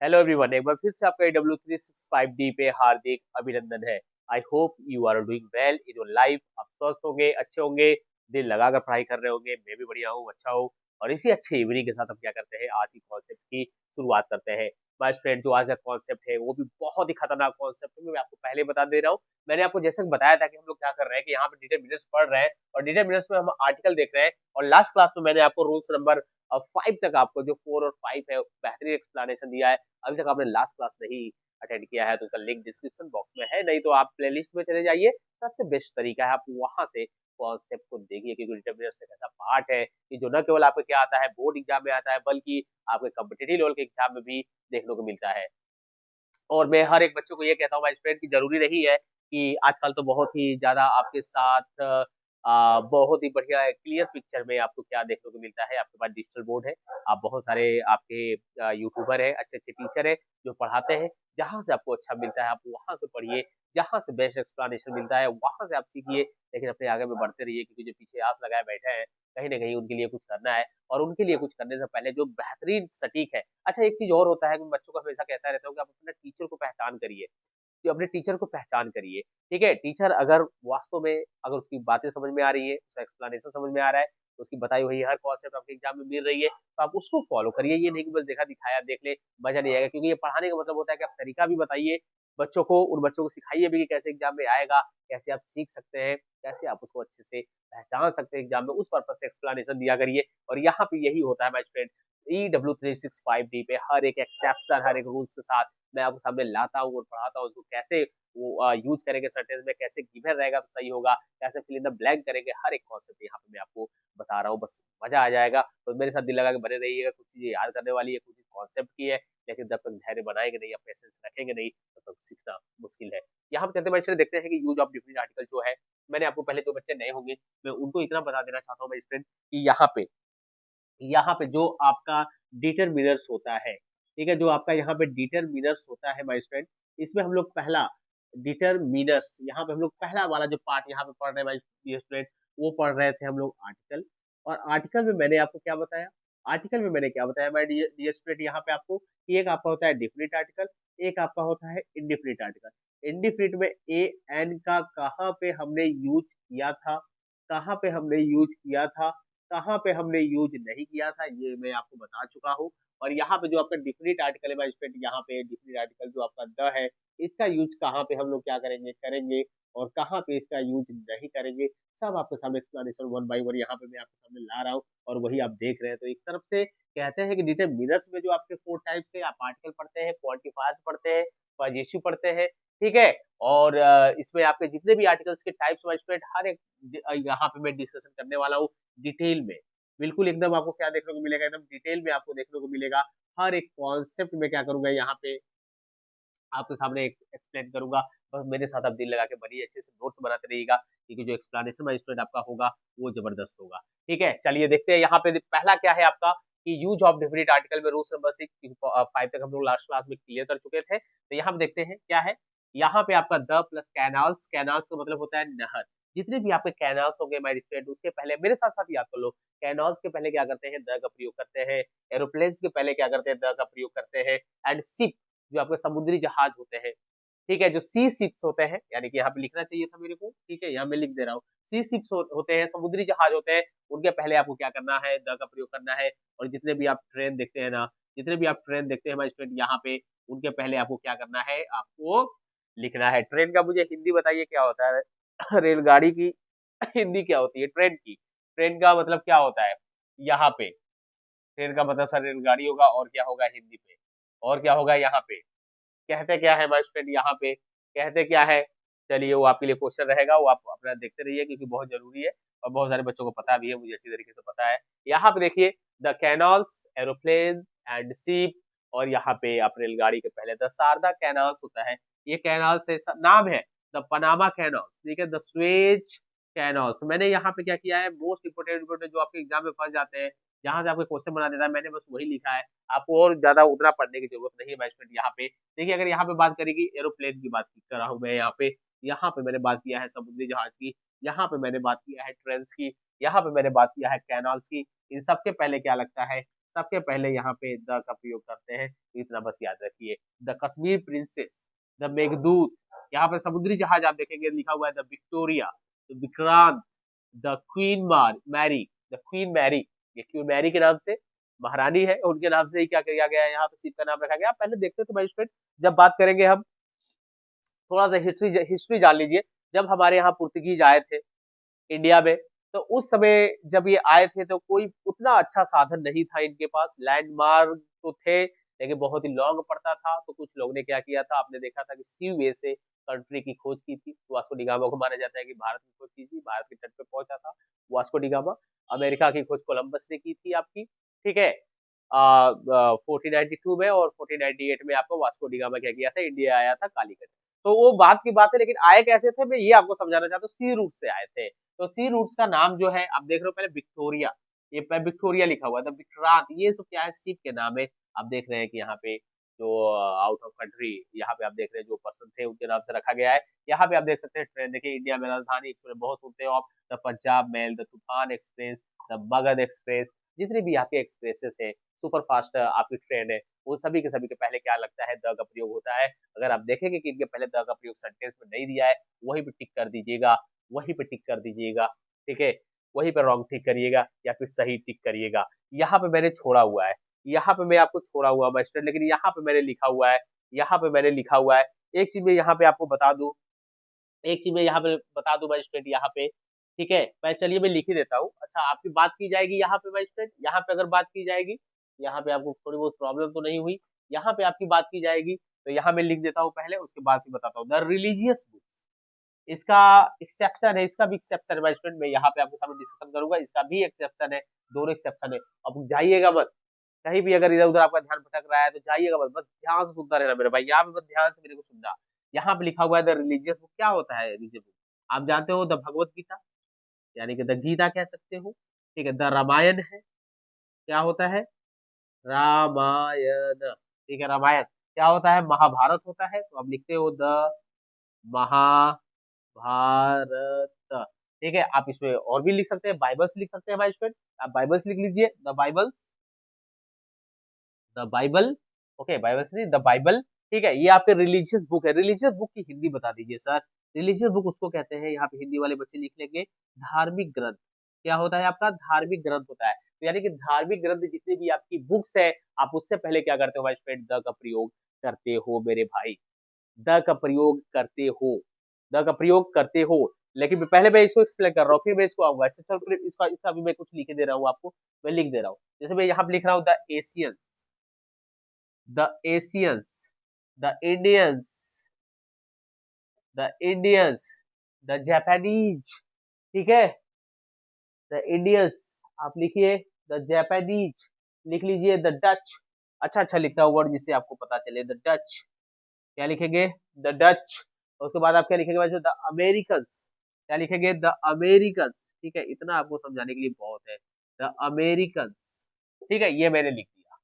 Hello everyone, एक बार फिर से आपका W365D पे हार्दिक अभिनंदन है। I hope you are doing well in your life. आप स्वस्थ होंगे, अच्छे होंगे, दिल लगाकर पढ़ाई कर रहे होंगे। मैं भी बढ़िया हूँ, अच्छा हूँ। और इसी अच्छे इवनिंग के साथ हम क्या करते हैं, आज की कॉन्सेप्ट की शुरुआत करते हैं। माय फ्रेंड, जो आज का कॉन्सेप्ट है वो भी बहुत ही खतरनाक कॉन्सेप्ट है। मैं आपको पहले बता दे रहा हूँ। मैंने आपको जैसे बताया था कि हम लोग क्या कर रहे हैं कि यहाँ पे डिटरमिनर्स पढ़ रहे हैं और डिटरमिनर्स में हम आर्टिकल देख रहे हैं। और लास्ट क्लास में मैंने आपको रूल्स नंबर 5 तक, आपको जो 4 और 5 है बेहतरीन एक्सप्लेनेशन दिया है। अभी तक आपने लास्ट क्लास नहीं अटेंड किया है तो उसका लिंक डिस्क्रिप्शन बॉक्स में है, नहीं तो आप प्लेलिस्ट में चले जाइए। सबसे बेस्ट तरीका है आप वहां से कॉन्सेप्ट को देखिए कि डिटरमिनर से कैसा पार्ट है कि जो न केवल आपको क्या आता है बोर्ड एग्जाम में आता है, बल्कि आपके कॉम्पिटिटिव लेवल के एग्जाम में भी देखने को मिलता है। और मैं हर एक बच्चों को ये कहता हूँ भाई स्टूडेंट की जरूरी नहीं है कि आजकल तो बहुत ही ज्यादा आपके साथ बहुत ही बढ़िया क्लियर पिक्चर में आपको क्या देखने को मिलता है। आपके पास डिजिटल बोर्ड है, आप बहुत सारे आपके यूट्यूबर है, अच्छे अच्छे टीचर है जो पढ़ाते हैं। जहां से आपको अच्छा मिलता है आप वहां से पढ़िए, जहां से बेस्ट एक्सप्लेनेशन मिलता है वहां से आप सीखिए। लेकिन अपने आगे में बढ़ते रहिए, क्योंकि जो पीछे आस लगाए बैठे हैं कहीं ना कहीं उनके लिए कुछ करना है। और उनके लिए कुछ करने से पहले जो बेहतरीन सटीक है। अच्छा, एक चीज और होता है कि मैं बच्चों को हमेशा कहता रहता हूँ कि आप अपने टीचर को पहचान करिए, कि अपने टीचर को पहचान करिए। ठीक है, टीचर अगर वास्तव में अगर उसकी बातें समझ में आ रही है, उसका एक्सप्लेनेशन समझ में आ रहा है, उसकी बताई हुई हर कॉन्सेप्ट आपके एग्जाम में मिल रही है, तो आप उसको फॉलो करिए। ये नहीं कि बस देखा दिखाया देख ले, मजा नहीं आएगा। क्योंकि ये पढ़ाने का मतलब होता है कि आप तरीका भी बताइए बच्चों को, उन बच्चों को सिखाइए भी कि कैसे एग्जाम में आएगा, कैसे आप सीख सकते हैं, कैसे आप उसको अच्छे से पहचान सकते हैं एग्जाम में। उस पर्पज से एक्सप्लेनेशन दिया करिए। और यहाँ पे यही होता है माय फ्रेंड, EW365D पे हर एक एक्सेप्शन, हर एक रूल्स के साथ मैं आपके सामने लाता हूँ और पढ़ाता हूँ उसको कैसे वो यूज करेंगे सेंटेंस में, कैसे गिवन रहेगा तो सही होगा, कैसे फिल इन द ब्लैंक करेंगे। हर एक कॉन्सेप्ट यहाँ पे मैं आपको बता रहा हूँ, बस मजा आ जाएगा। तो मेरे साथ दिल लगा के बने रहिएगा। कुछ चीजें याद करने वाली है, कुछ चीज कॉन्सेप्ट की है, लेकिन जब तक धैर्य बनाएंगे नहीं, अपने एसेंस रखेंगे नहीं, तब तक सीखना मुश्किल है। यहाँ पे चलते बच्चे देखते हैं कि यूज ऑफ डिफरेंट आर्टिकल जो है, मैंने आपको पहले जो बच्चे नए होंगे मैं उनको इतना बता देना चाहता हूँ मैं स्टूडेंट कि यहाँ पे जो आपका डिटरमिनर्स होता है, ठीक है, जो आपका यहाँ पे डिटरमिनर्स होता है माय स्टूडेंट, इसमें हम लोग पहला डिटरमिनर्स, यहाँ पे हम लोग पहला वाला जो पार्ट यहाँ पे पढ़ रहे हैं माय स्टूडेंट, वो पढ़ रहे थे हम लोग आर्टिकल। और आर्टिकल में मैंने आपको क्या बताया, आर्टिकल में मैंने क्या बताया माय डियर स्टूडेंट, यहाँ पे आपको कि एक आपका होता है डिफिनिट आर्टिकल, एक आपका होता है इनडिफिनिट आर्टिकल। इनडिफिनिट में ए एन का कहाँ पे हमने यूज किया था, कहाँ पे हमने यूज किया था, कहाँ पे हमने यूज नहीं किया था, ये मैं आपको बता चुका हूँ। और यहाँ पे जो आपका डिफिनिट आर्टिकल है माय स्टूडेंट, यहाँ पे डिफिनिट आर्टिकल जो आपका द है, इसका यूज कहाँ पे हम लोग क्या करेंगे करेंगे, और कहाँ पे इसका यूज नहीं करेंगे, सब आपके सामने एक्सप्लेनेशन वन बाई वन यहाँ पे मैं आपके सामने ला रहा हूँ। और वही आप देख रहे हैं। तो एक तरफ से कहते हैं कि डिटरमिनर्स में जो आपके 4 टाइप से आप आर्टिकल पढ़ते हैं, क्वांटिफायर्स पढ़ते हैं, पजेसिव पढ़ते हैं। ठीक है। और इसमें आपके जितने भी आर्टिकल्स के टाइप्स माय स्टूडेंट, हर एक यहाँ पे मैं डिस्कशन करने वाला हूँ डिटेल में। बिल्कुल एकदम आपको क्या देखने को मिलेगा, एकदम डिटेल में आपको देखने को मिलेगा। हर एक कॉन्सेप्ट में क्या करूंगा यहाँ पे आपके सामने एक्सप्लेन करूंगा। बस मेरे साथ आप दिल लगा के बड़ी अच्छे से नोट्स बनाते रहिएगा, क्योंकि जो एक्सप्लेनेशन में स्टूडेंट आपका होगा वो जबरदस्त होगा। ठीक है, चलिए देखते हैं यहाँ पे पहला क्या है आपका कि यूज ऑफ डिफरेंट आर्टिकल में रूल्स नंबर 6 5 तक हम लोग लास्ट क्लास में क्लियर कर चुके थे। तो यहाँ पे देखते हैं क्या है। यहाँ पे आपका द प्लस कैनाल्स, कैनाल्स का मतलब होता है नहर। जितने भी आपके कैनाल्स होंगे माय स्टूडेंट, उसके पहले मेरे साथ साथ याद कर लो, कैनाल्स के पहले क्या करते हैं, द का प्रयोग करते हैं। एरोप्लेन्स के पहले क्या करते हैं, द का प्रयोग करते हैं। एंड शिप, जो आपके समुद्री जहाज होते हैं, ठीक है, जो सी शिप्स होते हैं, यानी कि यहाँ पे लिखना चाहिए था मेरे को, ठीक है, यहाँ मैं लिख दे रहा हूँ। सी शिप्स होते हैं, समुद्री जहाज होते हैं, उनके पहले आपको क्या करना है, द का प्रयोग करना है। और जितने भी आप ट्रेन देखते हैं ना, जितने भी आप ट्रेन देखते हैं हमारे स्टूडेंट यहाँ पे, उनके पहले आपको क्या करना है, आपको लिखना है। ट्रेन का मुझे हिंदी बताइए क्या होता है। रेलगाड़ी की हिंदी क्या होती है, ट्रेन की, ट्रेन का मतलब क्या होता है यहाँ पे। ट्रेन का मतलब सर रेलगाड़ी होगा, और क्या होगा हिंदी पे, और क्या होगा यहाँ पे, कहते क्या है माय स्टूडेंट यहाँ पे, कहते क्या है। चलिए वो आपके लिए क्वेश्चन रहेगा, वो आप अपना देखते रहिए क्योंकि बहुत जरूरी है। और बहुत सारे बच्चों को पता भी है, मुझे अच्छी तरीके से पता है। यहाँ पे देखिए, the canals, aeroplane and ship. और यहाँ पे आप रेलगाड़ी के पहले द शारदा कैनाल्स होता है। ये कैनाल से नाम है, द पनामा कैनाल्स, ठीक है, द स्वेज कैनाल्स। मैंने यहाँ पे क्या किया है, मोस्ट इंपोर्टेंट जो आपके एग्जाम में फंस जाते हैं, जहां से आपको क्वेश्चन बना देता है, मैंने बस वही लिखा है। आपको और ज्यादा उतना पढ़ने की जरूरत नहीं है माय स्टूडेंट। यहाँ पे देखिए, अगर यहाँ पे बात करेगी एरोप्लेन की बात कर रहा हूँ मैं, यहाँ पे मैंने बात किया है समुद्री जहाज की, यहाँ पे मैंने बात किया है ट्रेन की, यहाँ पे मैंने बात किया है कैनाल्स की। इन सबके पहले क्या लगता है, सबके पहले यहाँ पे द का प्रयोग करते हैं, इतना बस याद रखिए। The Kashmir princess, the Meghdoot, यहाँ पे समुद्री जहाज आप देखेंगे लिखा हुआ है the Victoria, the Vikrant, the queen Mary, the queen Mary, ये क्वीन मैरी के नाम से महारानी है, उनके नाम से ही क्या किया गया है, यहाँ पे शिप का नाम रखा गया। पहले देखते थे भाई स्टूडेंट, जब बात करेंगे हम थोड़ा सा हिस्ट्री जान लीजिए। जब हमारे यहाँ पुर्तगीज आए थे इंडिया में, तो उस समय जब ये आए थे तो कोई उतना अच्छा साधन नहीं था इनके पास, लैंडमार्क तो थे लेकिन बहुत ही लॉन्ग पड़ता था। तो कुछ लोगों ने क्या किया था, आपने देखा था कि सी वे से कंट्री की खोज की थी। वास्को डी गामा को माना जाता है कि भारत की खोज की थी, भारत के तट पे पहुंचा था वास्को डी गामा। अमेरिका की खोज कोलंबस ने की थी आपकी, ठीक है, 1492 में, और 1498 में आपको वास्को डी गामा क्या किया था, इंडिया आया था कालीकट। तो वो बात की बात है, लेकिन आए कैसे थे मैं ये आपको समझाना चाहता हूँ, सी रूट से आए थे। तो सी रूट्स का नाम जो है आप देख रहे हो, पहले विक्टोरिया, ये विक्टोरिया लिखा हुआ था, विक्रांत, ये सब क्या है, शिप के नाम है। आप देख रहे हैं कि यहाँ पे जो आउट ऑफ कंट्री, यहाँ पे आप देख रहे हैं जो पर्सन थे उनके नाम से रखा गया है। यहाँ पे आप देख सकते हैं ट्रेन, देखिए इंडिया में राजधानी एक्सप्रेस बहुत सुनते हो आप, द पंजाब मेल, द तूफान एक्सप्रेस, द मगध एक्सप्रेस, जितने भी आपके एक्सप्रेसेस है, सुपर फास्ट आपकी ट्रेन है, वो सभी के पहले क्या लगता है, द का प्रयोग होता है। अगर आप देखेंगे कि इनके पहले द का प्रयोग सेंटेंस में नहीं दिया है, वहीं पे टिक कर दीजिएगा, वहीं पे टिक कर दीजिएगा, ठीक है, वहीं पे रॉन्ग टिक करिएगा या फिर सही टिक करिएगा। यहाँ पे मैंने छोड़ा हुआ है, यहाँ पे मैं आपको छोड़ा हुआ मास्टर, लेकिन यहाँ पे मैंने लिखा हुआ है, यहाँ पे मैंने लिखा हुआ है। एक चीज मैं यहाँ पे आपको बता दूं, एक चीज मैं यहाँ पे बता दूं भाई स्टूडेंट, यहाँ पे ठीक है, मैं चलिए मैं लिख ही देता हूँ। अच्छा, आपकी बात की जाएगी यहाँ पे भाई स्टूडेंट, यहाँ पे अगर बात की जाएगी, यहाँ पे आपको थोड़ी बहुत प्रॉब्लम तो नहीं हुई, यहाँ पे आपकी बात की जाएगी, तो यहाँ मैं लिख देता हूँ पहले, उसके बाद फिर बताता हूँ। द रिलीजियस बुक्स, इसका एक्सेप्शन है, इसका भी एक्सेप्शन है भाई स्टूडेंट, मैं यहाँ पे आपके सामने डिस्कशन करूंगा, इसका भी एक्सेप्शन है, दोनों एक्सेप्शन है। अब जाइएगा मत कहीं भी, अगर इधर उधर आपका ध्यान भटक रहा है तो जाइएगा मत, बस ध्यान से सुनता रहना मेरे भाई, यहाँ पे बस ध्यान से मेरे को सुनना। यहाँ पे लिखा हुआ है द रिलीजियस बुक, क्या होता है रिलीजियस बुक, आप जानते हो, द भगवत गीता, यानी कि द गीता कह सकते हो, ठीक है, द रामायण है, क्या होता है, रामायण, ठीक है, रामायण क्या होता है, महाभारत होता है, तो आप लिखते हो द महाभारत, ठीक है। आप इसमें और भी लिख सकते हैं, बाइबल्स लिख सकते हैं भाई स्टूडेंट, आप बाइबल्स लिख लीजिए, the Bibles, the Bible, okay, Bibles नहीं, द बाइबल, ठीक है। ये आपके रिलीजियस बुक है, रिलीजियस बुक की हिंदी बता दीजिए सर। रिलीजियस बुक उसको कहते हैं, यहाँ पे हिंदी वाले बच्चे लिख लेंगे, धार्मिक ग्रंथ, क्या होता है आपका, धार्मिक ग्रंथ होता है। तो यानी कि धार्मिक ग्रंथ जितनी भी आपकी बुक्स है, आप उससे पहले क्या करते हो भाई स्टूडेंट, द का प्रयोग करते हो मेरे भाई, द का प्रयोग करते हो, द का प्रयोग करते हो। लेकिन पहले मैं इसको एक्सप्लेन कर रहा हूँ, फिर मैं इसको आऊंगा। अच्छा चलो, फिर इसका इसका भी मैं कुछ लिख दे रहा हूँ आपको, मैं लिख दे रहा हूँ, जैसे मैं यहाँ पे लिख रहा हूँ the Asians, the Asians, the Indians, the Indians, the Japanese, ठीक है, द इंडियंस, आप लिखिए द जापानीज, लिख लीजिए द डच, अच्छा अच्छा लिखता हूँ वर्ड जिससे आपको पता चले, द डच, क्या लिखेंगे, द डच, और उसके बाद आप क्या लिखेंगे भाई, द अमेरिकन्स, क्या लिखेंगे, द अमेरिकन्स, ठीक है, इतना आपको समझाने के लिए बहुत है, द अमेरिकन्स, ठीक है, ये मैंने लिख दिया,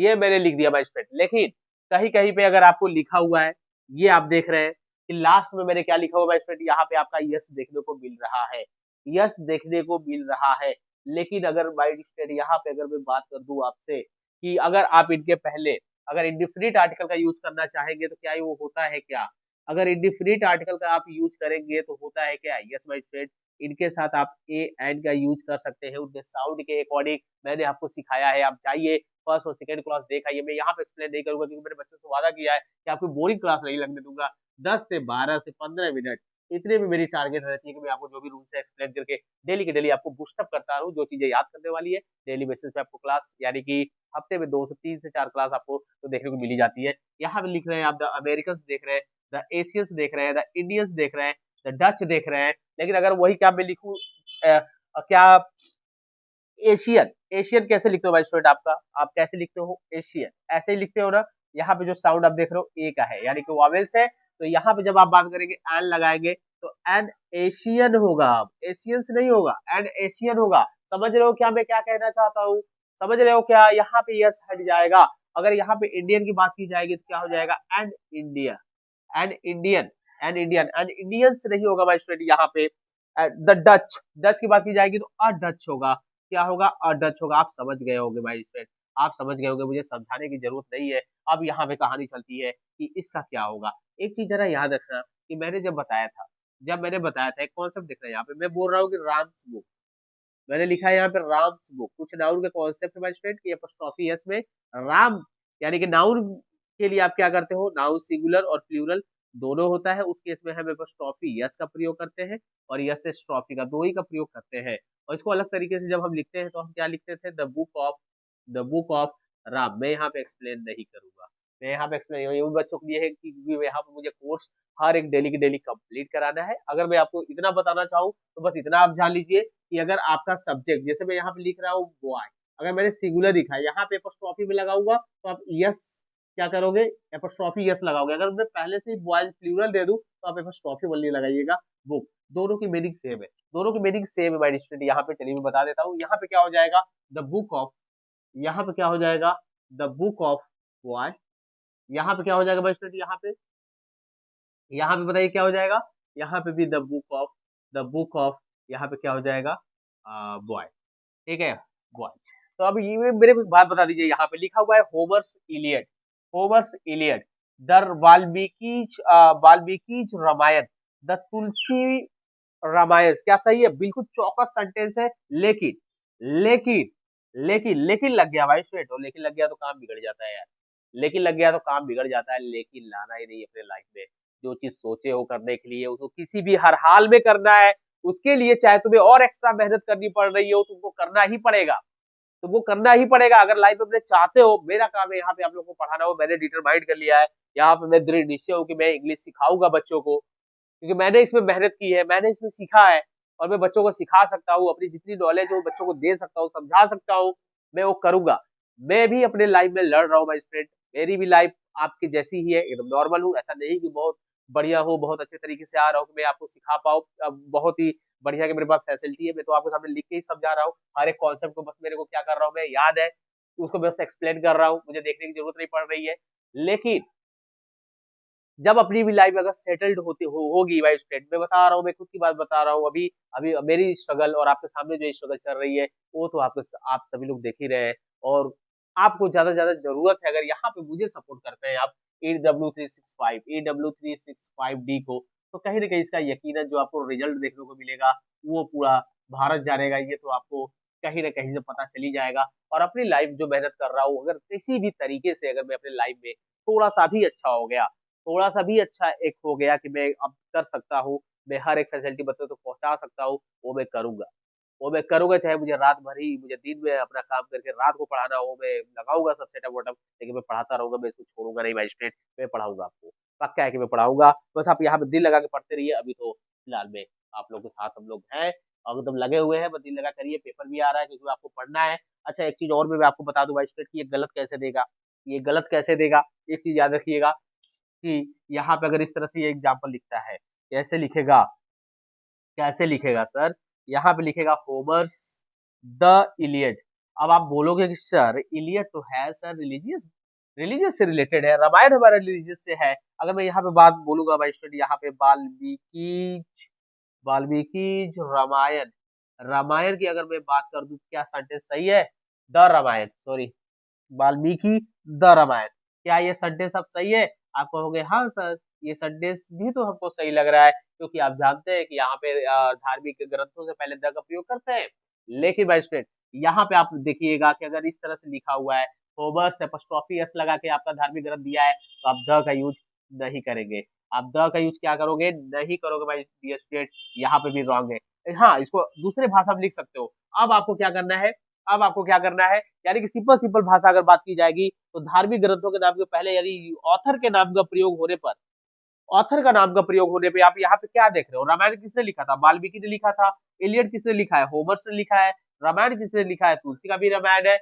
ये मैंने लिख दिया भाई स्टूडेंट। लेकिन कहीं कहीं पे अगर आपको लिखा हुआ है, ये आप देख रहे हैं कि लास्ट में मैंने क्या लिखा हुआ भाई स्टूडेंट, यहाँ पे आपका यस देखने को मिल रहा है, यस देखने को मिल रहा है। लेकिन अगर भाई स्टूडेंट यहाँ पे अगर मैं बात कर दूं आपसे कि अगर आप इनके पहले अगर इंडिफिनिट आर्टिकल का यूज करना चाहेंगे तो क्या वो होता है क्या, अगर इंडिफिनिट आर्टिकल का आप यूज करेंगे तो होता है क्या, यस भाई स्टूडेंट, इनके साथ आप ए एंड का यूज कर सकते हैं, उनके साउंड के अकॉर्डिंग मैंने आपको सिखाया है। आप जाइए फर्स्ट और सेकंड क्लास देखाइए, मैं यहाँ पे एक्सप्लेन नहीं करूंगा क्योंकि मैंने बच्चों से वादा किया है कि आपको बोरिंग क्लास नहीं लगने दूंगा। 10 से 12 से 15 मिनट इतने में मेरी टारगेट रहती है कि मैं आपको जो भी रूल्स है एक्सप्लेन करके डेली के डेली आपको बूस्टअप करता रहूं, जो चीजें याद करने वाली है डेली बेसिस पे आपको क्लास, यानी कि हफ्ते में 2 से 3 से 4 क्लास आपको तो देखने को मिली जाती है। यहाँ पे लिख रहे हैं आप द अमेरिकन देख रहे हैं, द एशियंस देख रहे हैं, द इंडियंस देख रहे हैं, द डच देख रहे हैं, लेकिन अगर वही क्या मैं लिखूं, क्या एशियन, एशियन कैसे लिखते हो भाई स्टूडेंट, आपका आप कैसे लिखते हो, एशियन ऐसे ही लिखते हो ना। यहाँ पे जो साउंड आप देख रहे हो ए का है, यानी कि वॉवेल्स है, तो यहाँ पे जब आप बात करेंगे एन लगाएंगे तो एन एशियन होगा, एशियंस नहीं होगा, एन एशियन होगा। समझ रहे हो क्या मैं क्या कहना चाहता हूँ, समझ रहे हो क्या, यहाँ पे यस हट जाएगा। अगर यहाँ पे इंडियन की बात की जाएगी तो क्या हो जाएगा, an India, an Indian, an Indian, an Indians नहीं होगा भाई स्टूडेंट। यहाँ पे द डच, डच की बात की जाएगी तो अ डच होगा, क्या होगा, अ डच होगा, आप समझ गए होंगे भाई स्टूडेंट। आप समझ गए होंगे, मुझे समझाने की जरूरत नहीं है। अब यहाँ पे कहानी चलती है कि इसका क्या होगा। एक चीज जरा याद रखना कि मैंने जब मैंने बताया था एक कॉन्सेप्ट देखना, यहाँ पे मैं बोल रहा हूँ कि राम्स बुक, मैंने लिखा है यहाँ पे राम्स बुक, कुछ नाउन के कॉन्सेप्ट में स्टूडेंट की एपोस्ट्रोफी एस में राम, यानी कि नाउन के लिए आप क्या करते हो, नाउन सिंगुलर और प्लूरल दोनों होता है, उस केस में हम एपोस्ट्रोफी यस का प्रयोग करते हैं और यस से स्ट्रॉफी का, दो ही का प्रयोग करते हैं। और इसको अलग तरीके से जब हम लिखते हैं तो हम क्या लिखते थे, द बुक ऑफ राम। मैं यहाँ पे एक्सप्लेन नहीं करूंगा, मैं यहाँ पे एक्सप्लेन, ये बच्चों के लिए है कि यहाँ पे मुझे कोर्स हर एक डेली की डेली कंप्लीट कराना है। अगर मैं आपको इतना बताना चाहूँ तो बस इतना आप जान लीजिए कि अगर आपका सब्जेक्ट, जैसे मैं यहाँ पे लिख रहा हूँ बॉय, अगर मैंने सिंगुलर लिखा है यहाँ पे एपोस्ट्रोफी में लगाऊंगा तो आप यस क्या करोगे, एपोस्ट्रोफी यस लगाओगे। अगर मैं पहले से बॉय प्लूरल दे दूं तो आप एपोस्ट्रोफी ओनली लगाइएगा। बुक, दोनों की मीनिंग सेम है, दोनों की मीनिंग सेम है माय स्टूडेंट। यहाँ पे चलिए मैं बता देता हूँ, यहाँ पे क्या हो जाएगा, द बुक ऑफ, यहाँ पे क्या हो जाएगा, द बुक ऑफ बॉय, यहाँ पे क्या हो जाएगा माय स्टूडेंट, यहाँ पे बताइए क्या हो जाएगा, यहाँ पे भी द बुक ऑफ यहाँ पे क्या हो जाएगा, बॉय, ठीक है, बॉय। तो अब ये मेरे को एक बात बता दीजिए, यहाँ पे लिखा हुआ है Homer's Iliad, the Valmiki's Ramayana, the Tulsi Ramayana, क्या सही है, बिल्कुल चौकस सेंटेंस है। लेकिन लेकिन लेकिन लग गया भाई स्ट्रेट, और लेकिन लग गया तो काम बिगड़ जाता है यार, लेकिन लग गया तो काम बिगड़ जाता है। लेकिन लाना ही नहीं अपने लाइफ में, जो चीज सोचे हो करने के लिए उसको किसी भी हर हाल में करना है, उसके लिए चाहे तुम्हें और एक्स्ट्रा मेहनत करनी पड़ रही हो, तुमको करना ही पड़ेगा, तुमको करना ही पड़ेगा। अगर लाइफ में अपने चाहते हो, मेरा काम है यहाँ पे आप लोगों को पढ़ाना हो, मैंने डिटरमाइंड कर लिया है, यहाँ पे मैं दृढ़ निश्चय हूँ कि मैं इंग्लिश सिखाऊंगा बच्चों को, क्योंकि मैंने इसमें मेहनत की है, मैंने इसमें सीखा है, और मैं बच्चों को सिखा सकता हूँ, अपनी जितनी नॉलेज हो बच्चों को दे सकता हूँ, समझा सकता हूँ, मैं वो करूंगा। मैं भी अपने लाइफ में लड़ रहा हूँ माय फ्रेंड, मेरी भी लाइफ आपकी जैसी ही है, एकदम नॉर्मल हूँ, ऐसा नहीं कि बहुत बढ़िया हो, बहुत अच्छे तरीके से आ रहा हूँ कि मैं आपको सिखा पाऊँ बहुत ही बढ़िया कि मेरे पास फैसिलिटी है। मैं तो आपको सामने लिख के ही समझा रहा हूँ, हर एक कॉन्सेप्ट को बस मेरे को क्या कर रहा हूँ, मैं याद है उसको बस एक्सप्लेन कर रहा हूँ, मुझे देखने की जरूरत नहीं पड़ रही है। लेकिन जब अपनी भी लाइफ अगर सेटल्ड होगी भाई स्टेट, मैं बता रहा हूँ, मैं खुद की बात बता रहा हूँ, अभी अभी मेरी स्ट्रगल और आपके सामने जो स्ट्रगल चल रही है वो तो आप सभी लोग देख ही रहे हैं। और आपको ज्यादा से ज्यादा जरूरत है, अगर यहाँ पे मुझे सपोर्ट करते हैं आप AW365 को, तो कहीं ना कहीं इसका यकीनन जो आपको रिजल्ट देखने को मिलेगा वो पूरा भारत जानेगा, ये तो आपको कहीं ना कहीं से पता चली जाएगा। और अपनी लाइफ जो मेहनत कर रहा हूँ, अगर किसी भी तरीके से अगर मैं अपने लाइफ में थोड़ा सा भी अच्छा हो गया, थोड़ा सा भी अच्छा एक हो गया कि मैं अब कर सकता हूँ, मैं हर एक फैसिलिटी बच्चों तक पहुंचा सकता हूँ, वो मैं करूंगा चाहे मुझे रात भर ही, मुझे दिन में अपना काम करके रात को पढ़ाना हो, मैं लगाऊंगा सब सेटअप वोटअप, लेकिन मैं पढ़ाता रहूंगा, मैं इसको छोड़ूंगा नहीं भाई स्टूडेंट, मैं पढ़ाऊंगा आपको, पक्का है कि मैं पढ़ाऊंगा। बस आप यहाँ पे दिल लगा के पढ़ते रहिए। अभी तो फिलहाल में आप लोग के साथ हम लोग हैं और एकदम लगे हुए हैं, बस दिल लगा करिए, पेपर भी आ रहा है क्योंकि आपको पढ़ना है। अच्छा एक चीज और मैं आपको बता दूं भाई स्टूडेंट की, ये गलत कैसे देगा, ये गलत कैसे देगा, एक चीज याद रखिएगा कि यहाँ पे अगर इस तरह से ये एग्जाम्पल लिखता है, कैसे लिखेगा, कैसे लिखेगा सर, यहाँ पे लिखेगा होमर्स द इलियड। अब आप बोलोगे कि सर इलियड तो है सर रिलीजियस, रिलीजियस से रिलेटेड है, रामायण हमारा रिलीजियस से है। अगर मैं यहाँ पे बात बोलूंगा भाई स्टूडेंट, यहाँ पे वाल्मीकि रामायण, रामायण की अगर मैं बात कर दूं क्या सेंटेंस सही है, the Ramayan, sorry Valmiki the Ramayan, क्या ये सेंटेंस अब सही है? आप कहोगे हाँ सर ये सेंटेंस भी तो हमको सही लग रहा है, क्योंकि आप जानते हैं कि यहाँ पे धार्मिक ग्रंथों से पहले द का प्रयोग करते हैं। लेकिन भाई स्टूडेंट यहाँ पे आप देखिएगा कि अगर इस तरह से लिखा हुआ है, होमर्स एपोस्ट्रोफी एस लगा के आपका धार्मिक ग्रंथ दिया है, तो आप द का यूज नहीं करेंगे, आप द का यूज क्या करोगे, नहीं करोगे भाई डियर स्टूडेंट, यहाँ पे भी रॉन्ग है। हाँ इसको दूसरे भाषा में लिख सकते हो। अब आपको क्या करना है, अब आपको क्या करना है, यानी कि सिंपल सिंपल भाषा अगर बात की जाएगी तो धार्मिक ग्रंथों के नाम के पहले यानी ऑथर के नाम का प्रयोग होने पर, ऑथर का नाम का प्रयोग होने पे आप यहाँ पे क्या देख रहे हो, रामायण किसने लिखा था, वाल्मीकि ने लिखा था, इलियड किसने लिखा है, होमर्स ने लिखा है, रामायण किसने लिखा है, तुलसी का भी रामायण है।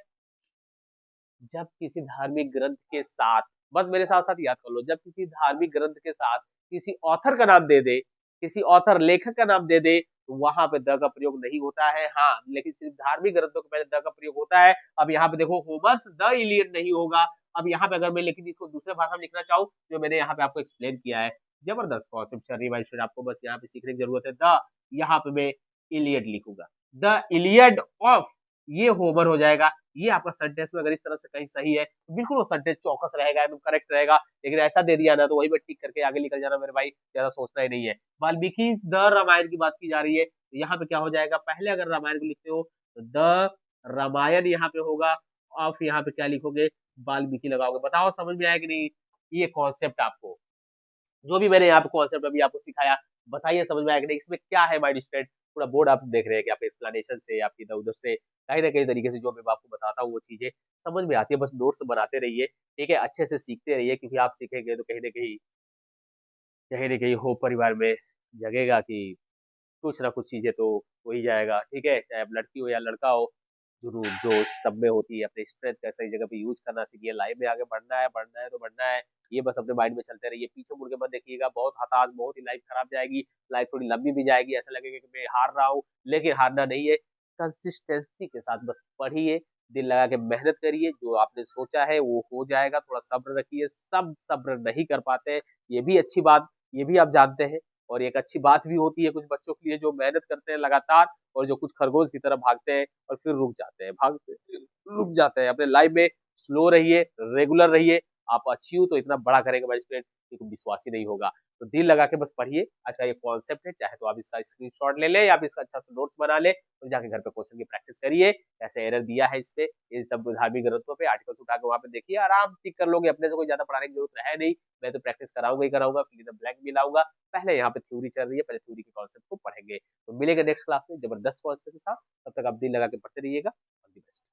जब किसी धार्मिक ग्रंथ के साथ, बस मेरे साथ साथ याद कर लो, जब किसी धार्मिक ग्रंथ के साथ किसी ऑथर का नाम दे दे, किसी ऑथर लेखक का नाम दे दे, तो वहां पे द का प्रयोग नहीं होता है। हाँ लेकिन सिर्फ धार्मिक ग्रंथों के पहले द का प्रयोग होता है। अब यहाँ पे देखो होमर्स द इलियड नहीं होगा। अब यहाँ पे अगर मैं लेकिन इसको दूसरे भाषा में लिखना चाहूँ, जो मैंने यहाँ पे आपको एक्सप्लेन किया है, जबरदस्त कॉन्सेप्ट चल रही है भाई स्टूडेंट, आपको बस यहाँ पे सीखने की जरूरत है। द यहाँ पे मैं इलियड लिखूंगा, द इलियड ऑफ ये होमर हो जाएगा। ये आपका सेंटेंस में अगर इस तरह से कहीं सही है तो बिल्कुल वो सेंटेंस चौकस रहेगा, एकदम करेक्ट रहेगा। लेकिन ऐसा दे दिया ना तो वही पे टिक करके आगे निकल जाना मेरे भाई, ज्यादा सोचना ही नहीं है। वाल्मीकि द रामायण की बात की जा रही है, तो यहाँ पे क्या हो जाएगा, पहले अगर रामायण को लिखते हो तो द रामायण यहाँ पे होगा, ऑफ यहाँ पे क्या लिखोगे, वाल्मीकि लगाओगे। बताओ समझ में आया कि नहीं ये कॉन्सेप्ट आपको, जो भी मैंने यहाँ पे कॉन्सेप्ट अभी आपको सिखाया, बताइए समझ में आया कि नहीं, इसमें क्या है माइंड स्टेट। पूरा बोर्ड आप देख रहे हैं कि आपके एक्सप्लेनेशन से, आपकी इधर उधर से कहीं ना कहीं तरीके से जो मैं आपको बताता हूँ वो चीजें समझ में आती है। बस नोट्स बनाते रहिए, ठीक है, अच्छे से सीखते रहिए, क्योंकि आप सीखेंगे तो कहीं ना कहीं हो परिवार में जगेगा कि कुछ ना कुछ चीजें तो हो ही जाएगा, ठीक है। चाहे आप लड़की हो या लड़का हो, जुनून जोश सब में होती है। अपने स्ट्रेंथ का सही जगह पे यूज करना सीखिए। लाइफ में आगे बढ़ना है, बढ़ना है तो बढ़ना है, ये बस अपने माइंड में चलते रहिए। पीछे मुड़ के मत देखिएगा, बहुत हताश, बहुत ही लाइफ खराब जाएगी। लाइफ थोड़ी लंबी भी जाएगी, ऐसा लगेगा कि मैं हार रहा हूँ, लेकिन हारना नहीं है। कंसिस्टेंसी के साथ बस पढ़िए, दिल लगा के मेहनत करिए, जो आपने सोचा है वो हो जाएगा। थोड़ा सब्र रखिए, सब सब्र नहीं कर पाते हैं, ये भी अच्छी बात, ये भी आप जानते हैं। और एक अच्छी बात भी होती है कुछ बच्चों के लिए जो मेहनत करते हैं लगातार, और जो कुछ खरगोश की तरह भागते हैं और फिर रुक जाते हैं, रुक जाते हैं। अपने लाइफ में स्लो रहिए, रेगुलर रहिए। आप अचीव तो इतना बड़ा करेंगे भाई स्टूडेंट, कि विश्वास ही नहीं होगा। तो दिल लगा के बस पढ़िए, आज का ये कॉन्सेप्ट है। चाहे तो आप इसका स्क्रीनशॉट ले लें या फिर इसका अच्छा सा नोट्स बना ले, तो जाके घर पे क्वेश्चन की प्रैक्टिस करिए। ऐसे एरर दिया है इस पे, इन सब धार्मिक ग्रंथों पे आर्टिकल्स उठा के वहां पे देखिए, आराम टिक कर लोगे। अपने से कोई ज्यादा पढ़ाने की जरूरत है नहीं, मैं तो प्रैक्टिस कराऊंगा ही कराऊंगा, फिर द ब्लैंक भी लाऊंगा। पहले यहाँ पे थ्योरी चल रही है, पहले थ्योरी के कॉन्सेप्ट को पढ़ेंगे। तो मिलेगा नेक्स्ट क्लास में जबरदस्त कॉन्सेप्ट के साथ, तब तक आप दिल लगा के पढ़ते रहिएगा। All the best.